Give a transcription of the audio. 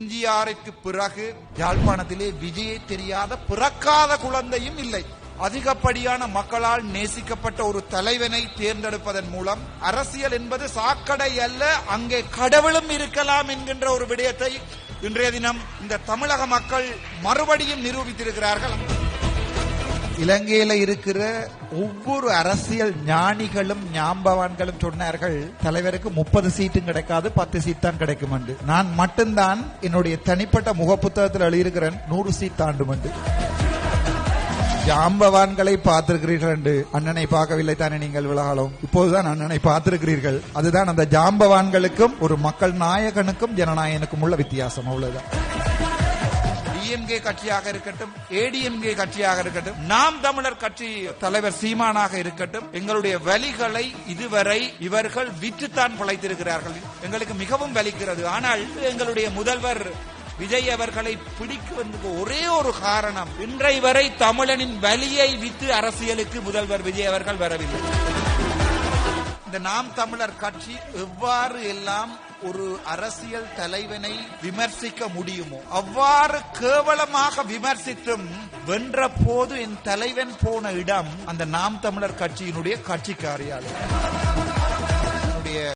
எம்ஜிஆருக்கு பிறகு யாழ்ப்பாணத்திலே விஜயை தெரியாத பிறக்காத குழந்தையும் இல்லை. அதிகப்படியான மக்களால் நேசிக்கப்பட்ட ஒரு தலைவனை தேர்ந்தெடுப்பதன் மூலம் அரசியல் என்பது சாக்கடை அல்ல, அங்கே கடவுளும் இருக்கலாம் என்கின்ற ஒரு விடயத்தை இன்றைய தினம் இந்த தமிழக மக்கள் மறுபடியும் நிரூபித்திருக்கிறார்கள். இலங்கையில இருக்கிற ஒவ்வொரு அரசியல் ஞானிகளும் ஞாபவான்களும் சொன்னார்கள், தலைவருக்கு 30 சீட்டும் கிடைக்காது, 10 சீட் தான் கிடைக்கும் என்று. நான் மட்டும்தான் என்னுடைய தனிப்பட்ட முகப்புத்தகத்தில் எழுதியிருக்கிறேன் 100 சீட் தாண்டும் என்று. ஜாம்பவான்களை பார்த்திருக்கிறீர்கள் என்று அண்ணனை பார்க்கவில்லை தானே நீங்கள் விலகாலும். இப்போதுதான் அண்ணனை பார்த்திருக்கிறீர்கள். அதுதான் அந்த ஜாம்பவான்களுக்கும் ஒரு மக்கள் நாயகனுக்கும் ஜனநாயகனுக்கும் உள்ள வித்தியாசம். அவ்வளவுதான். டிஎம்கே கட்சியாக இருக்கட்டும், ஏடிஎம்கே கட்சியாக இருக்கட்டும், நாம் தமிழர் கட்சி தலைவர் சீமானாக இருக்கட்டும், எங்களுடைய வலிகளை இதுவரை இவர்கள் விற்றுத்தான் பிழைத்திருக்கிறார்கள். எங்களுக்கு மிகவும் வலிக்கிறது. ஆனால் எங்களுடைய முதல்வர் விஜய் அவர்களை பிடிக்குவதற்கு ஒரே ஒரு காரணம், இன்றை வரை தமிழனின் வலியை விற்று அரசியலுக்கு முதல்வர் விஜய் அவர்கள் வரவில்லை. இந்த நாம் தமிழர் கட்சி எவ்வாறு எல்லாம் ஒரு அரசியல் தலைவனை விமர்சிக்க முடியுமோ அவ்வாறு கேவலமாக விமர்சித்தும் வென்ற போது என் தலைவன் போன இடம் அந்த நாம் தமிழர் கட்சியினுடைய கட்சி காரியாலயம்.